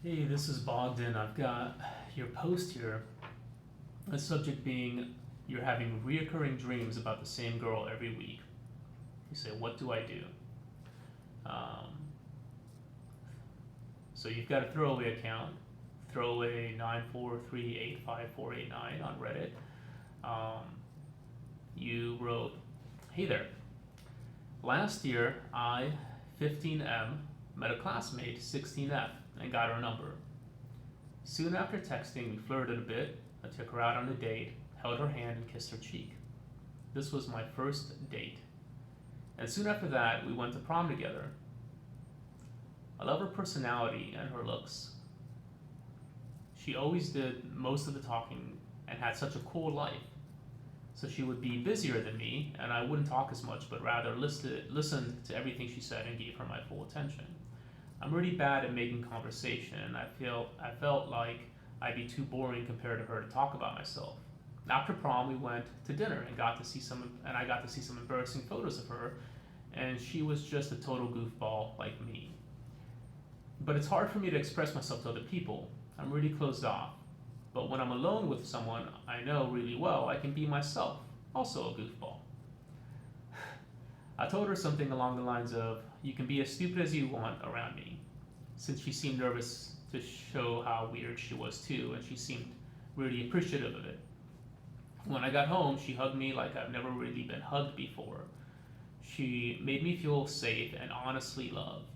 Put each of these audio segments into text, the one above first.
Hey, this is Bogdan. I've got your post here. The subject being you're having reoccurring dreams about the same girl every week. You say, what do I do? Um, so you've got a throwaway account, throwaway 943855489 on Reddit. Um, you wrote, hey there. Last year, I, 15M, met a classmate, 16F, and got her number. Soon after texting, we flirted a bit. I took her out on a date, held her hand, and kissed her cheek. This was my first date. And soon after that, we went to prom together. I love her personality and her looks. She always did most of the talking and had such a cool life. So she would be busier than me, and I wouldn't talk as much, but rather listened to everything she said and gave her my full attention. I'm really bad at making conversation, and I felt like I'd be too boring compared to her to talk about myself. After prom, we went to dinner and I got to see some embarrassing photos of her, and she was just a total goofball like me. But it's hard for me to express myself to other people. I'm really closed off. But when I'm alone with someone I know really well, I can be myself, also a goofball. I told her something along the lines of, you can be as stupid as you want around me, since she seemed nervous to show how weird she was too, and she seemed really appreciative of it. When I got home, she hugged me like I've never really been hugged before. She made me feel safe and honestly loved.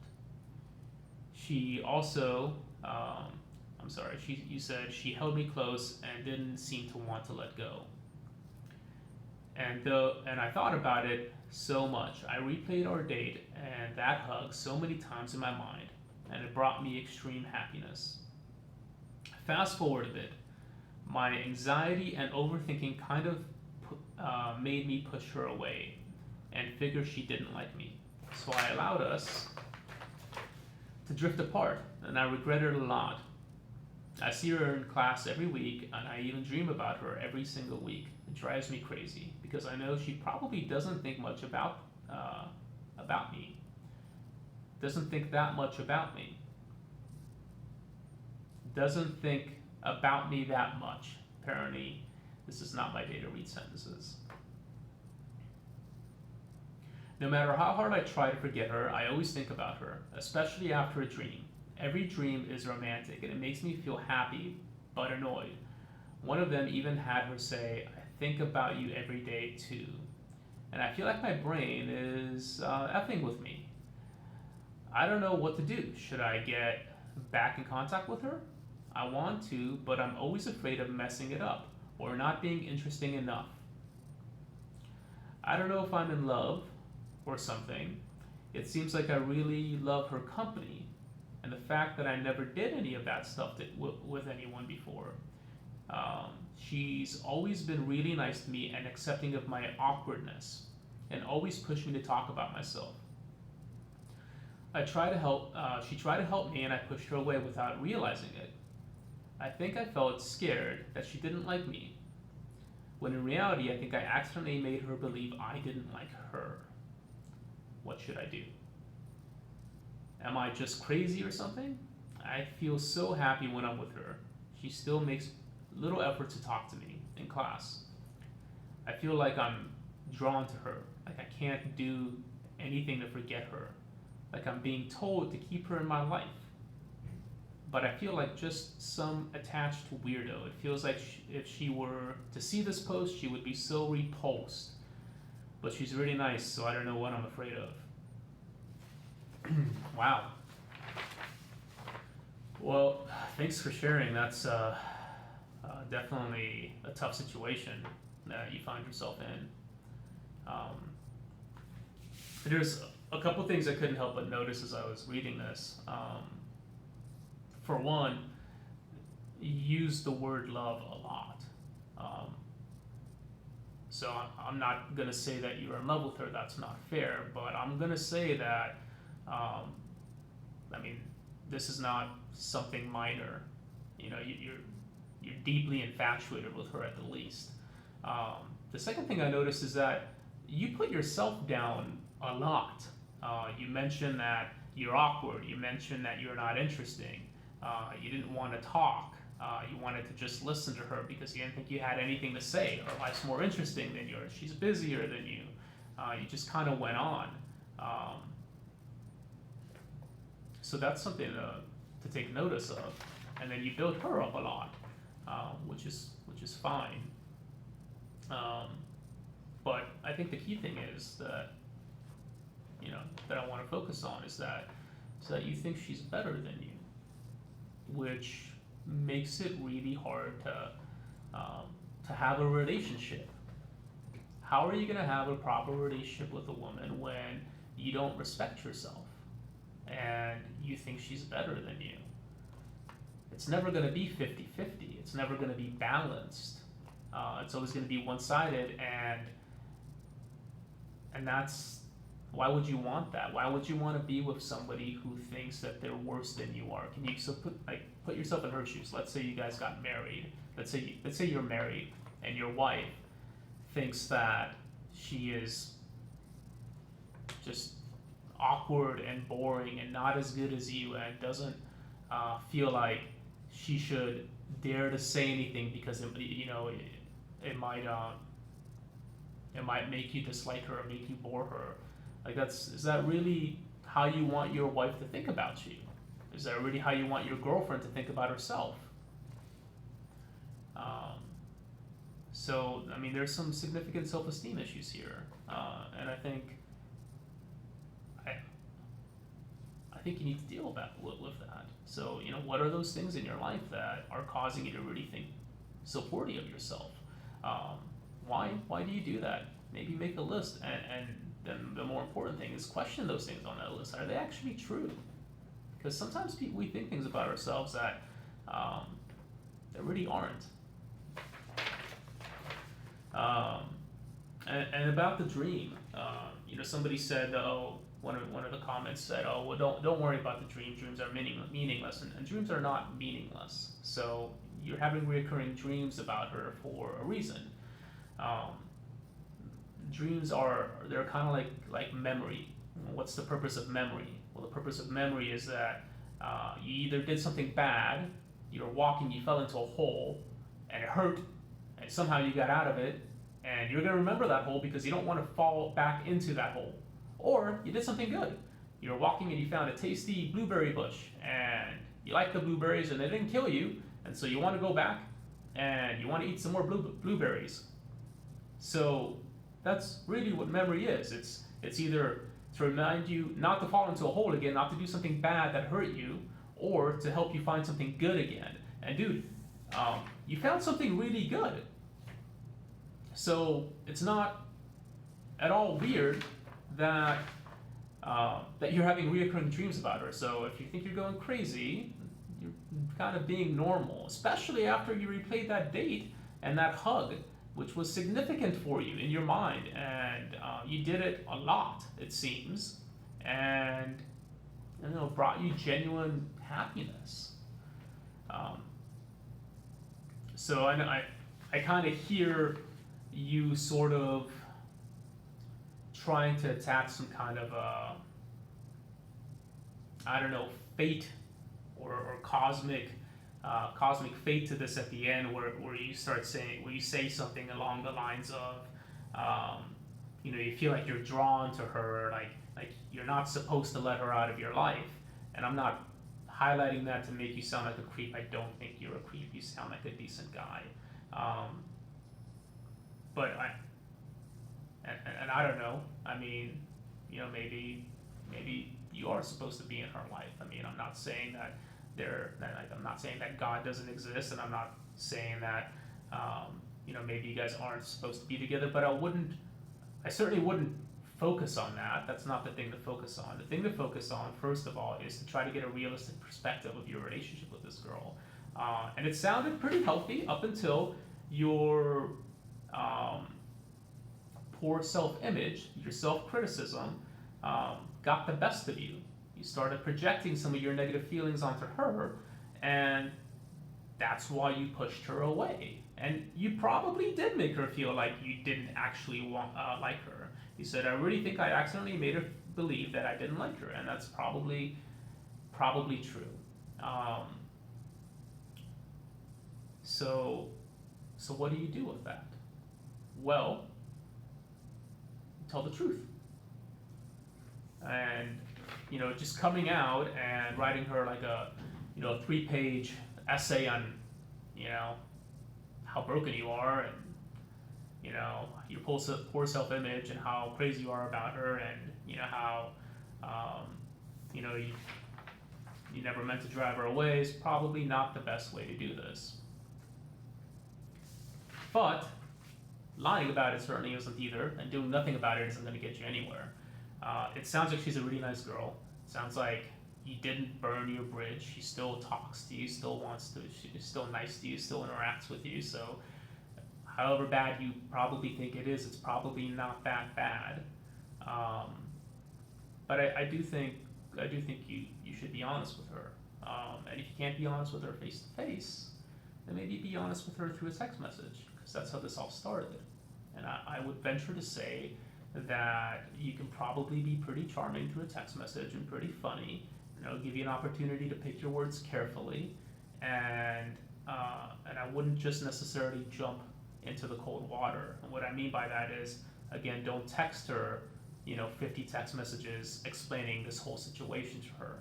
She also, you said she held me close and didn't seem to want to let go. And I thought about it so much. I replayed our date and that hug so many times in my mind, and it brought me extreme happiness. Fast forward a bit. My anxiety and overthinking kind of made me push her away and figure she didn't like me. So I allowed us to drift apart, and I regret it a lot. I see her in class every week, and I even dream about her every single week. It drives me crazy because I know she probably doesn't think much about me. Doesn't think that much about me. Doesn't think about me that much. Apparently, this is not my day to read sentences. No matter how hard I try to forget her, I always think about her, especially after a dream. Every dream is romantic and it makes me feel happy but annoyed. One of them even had her say, I think about you every day too. And I feel like my brain is effing with me. I don't know what to do. Should I get back in contact with her? I want to, but I'm always afraid of messing it up or not being interesting enough. I don't know if I'm in love or something. It seems like I really love her company and the fact that I never did any of that stuff with anyone before. She's always been really nice to me and accepting of my awkwardness and always pushed me to talk about myself. I try to help. She tried to help me, and I pushed her away without realizing it. I think I felt scared that she didn't like me, when in reality, I think I accidentally made her believe I didn't like her. What should I do? Am I just crazy or something? I feel so happy when I'm with her. She still makes little effort to talk to me in class. I feel like I'm drawn to her, like I can't do anything to forget her, like I'm being told to keep her in my life. But I feel like just some attached weirdo. It feels like if she were to see this post, she would be so repulsed. But she's really nice, so I don't know what I'm afraid of. Wow. Well, thanks for sharing. That's definitely a tough situation that you find yourself in. Um, there's a couple things I couldn't help but notice as I was reading this. For one, you use the word love a lot. Um, so I'm not going to say that you're in love with her, that's not fair, but I'm going to say that, um, I mean, this is not something minor. You know, you're deeply infatuated with her at the least. The second thing I noticed is that you put yourself down a lot. You mentioned that you're awkward. You mentioned that you're not interesting. You didn't want to talk. You wanted to just listen to her because you didn't think you had anything to say. Her life's more interesting than yours. She's busier than you. You just kind of went on. Um, so that's something to take notice of. And then you build her up a lot, which is fine. Um, but I think the key thing is that that I want to focus on is that you think she's better than you, which makes it really hard to have a relationship. How are you going to have a proper relationship with a woman when you don't respect yourself and you think she's better than you? It's never going to be 50-50. It's never going to be balanced. It's always going to be one-sided, and that's why would you want that? Why would you want to be with somebody who thinks that they're worse than you are? Can you put yourself in her shoes? Let's say you guys got married. Let's say you're married and your wife thinks that she is just awkward and boring and not as good as you, and doesn't feel like she should dare to say anything because it might make you dislike her or make you bore her. Like, is that really how you want your wife to think about you? Is that really how you want your girlfriend to think about herself? So, I mean, there's some significant self-esteem issues here, and I think you need to deal with that. So, what are those things in your life that are causing you to really think so poorly of yourself? Why do you do that? Maybe make a list, and then the more important thing is question those things on that list. Are they actually true? Because sometimes we think things about ourselves that really aren't. And about the dream, somebody said, one of the comments said, oh, well, don't worry about the dream. Dreams are meaningless, and dreams are not meaningless. So you're having recurring dreams about her for a reason. Dreams they're kind of like memory. What's the purpose of memory? Well, the purpose of memory is that you either did something bad, you were walking, you fell into a hole, and it hurt, and somehow you got out of it, and you're going to remember that hole because you don't want to fall back into that hole. Or you did something good. You were walking and you found a tasty blueberry bush, and you like the blueberries and they didn't kill you, and so you want to go back and you want to eat some more blueberries. So that's really what memory is. It's either to remind you not to fall into a hole again, not to do something bad that hurt you, or to help you find something good again. And dude, you found something really good. So it's not at all weird that you're having reoccurring dreams about her. So if you think you're going crazy, you're kind of being normal, especially after you replayed that date and that hug, which was significant for you in your mind, and you did it a lot, it seems, and brought you genuine happiness. So I kind of hear you sort of trying to attach some kind of fate or cosmic fate to this at the end, where you say something along the lines of you feel like you're drawn to her, like you're not supposed to let her out of your life. And I'm not highlighting that to make you sound like a creep. I don't think you're a creep. You sound like a decent guy. But I don't know. I mean, maybe you are supposed to be in her life. I mean, I'm not saying that I'm not saying that God doesn't exist, and I'm not saying that maybe you guys aren't supposed to be together. But I certainly wouldn't focus on that. That's not the thing to focus on. The thing to focus on, first of all, is to try to get a realistic perspective of your relationship with this girl. And it sounded pretty healthy up until your poor self-image, your self-criticism, got the best of you. You started projecting some of your negative feelings onto her, and that's why you pushed her away. And you probably did make her feel like you didn't actually like her. You said, I really think I accidentally made her believe that I didn't like her, and that's probably true. So, so what do you do with that? Well, tell the truth. And just coming out and writing her like a 3-page essay on how broken you are, and your poor self-image, and how crazy you are about her, and how you you never meant to drive her away, is probably not the best way to do this. But lying about it certainly isn't either, and doing nothing about it isn't going to get you anywhere. It sounds like she's a really nice girl. It sounds like you didn't burn your bridge. She still talks to you, still wants to, she's still nice to you, still interacts with you. So, however bad you probably think it is, it's probably not that bad. But I do think you should be honest with her. And if you can't be honest with her face to face, then maybe be honest with her through a text message, because that's how this all started. And I would venture to say that you can probably be pretty charming through a text message and pretty funny. Give you an opportunity to pick your words carefully, and I wouldn't just necessarily jump into the cold water. And what I mean by that is, again, don't text her 50 text messages explaining this whole situation to her.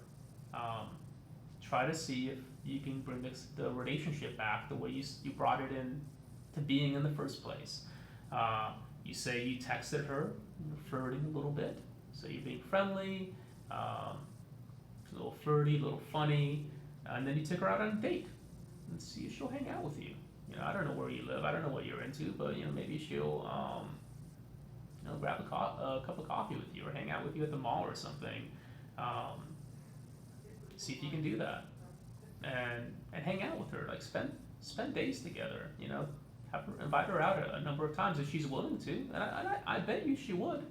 Try to see if you can bring the relationship back the way you brought it in to being in the first place. You say you texted her, you're flirting a little bit, so you're being friendly, a little flirty, a little funny, and then you take her out on a date and see if she'll hang out with you. I don't know where you live, I don't know what you're into, but maybe she'll grab a cup of coffee with you, or hang out with you at the mall or something. See if you can do that, and hang out with her. Like spend days together. Invite her out a number of times if she's willing to, and I bet you she would.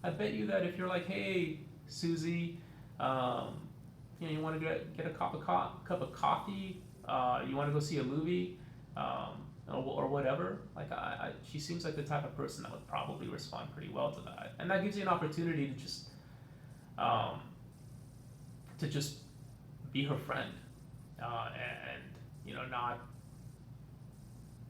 I bet you that if you're like, hey, Susie, you want to get a cup of coffee, you want to go see a movie, or whatever. Like she seems like the type of person that would probably respond pretty well to that, and that gives you an opportunity to just be her friend, and not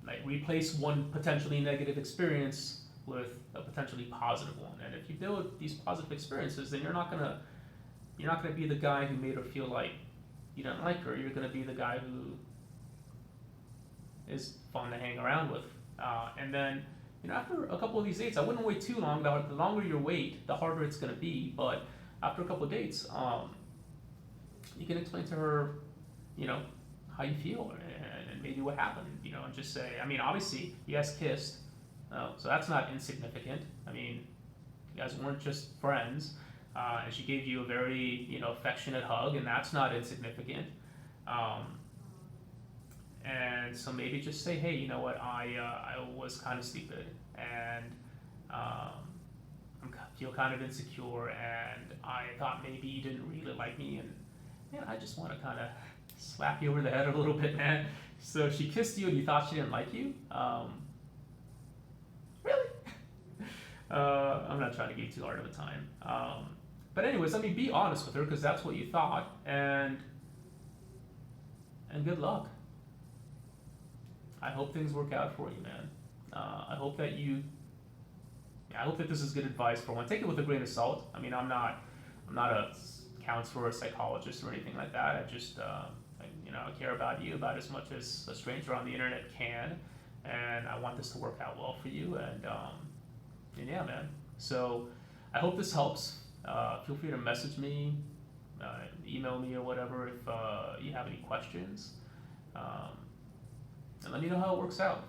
like replace one potentially negative experience with a potentially positive one. And if you build these positive experiences, then you're not gonna be the guy who made her feel like you don't like her. You're gonna be the guy who is fun to hang around with. And then after a couple of these dates, I wouldn't wait too long. The longer you wait, the harder it's gonna be. But after a couple of dates, you can explain to her, how you feel, and maybe what happened, and just say, obviously you guys kissed, so that's not insignificant. You guys weren't just friends, and she gave you a very, affectionate hug, and that's not insignificant. And so maybe just say, hey, you know what, I was kind of stupid, and I feel kind of insecure, and I thought maybe you didn't really like me, and I just want to kind of slap you over the head a little bit, man. So she kissed you and you thought she didn't like you? Really? I'm not trying to give you too hard of a time. But anyways, be honest with her, because that's what you thought, and good luck. I hope things work out for you, man. I hope that this is good advice for one. Take it with a grain of salt. I'm not a counselor or psychologist or anything like that. I just I care about you about as much as a stranger on the internet can, and I want this to work out well for you. And yeah, man. So I hope this helps. Feel free to message me, email me, or whatever if you have any questions, and let me know how it works out.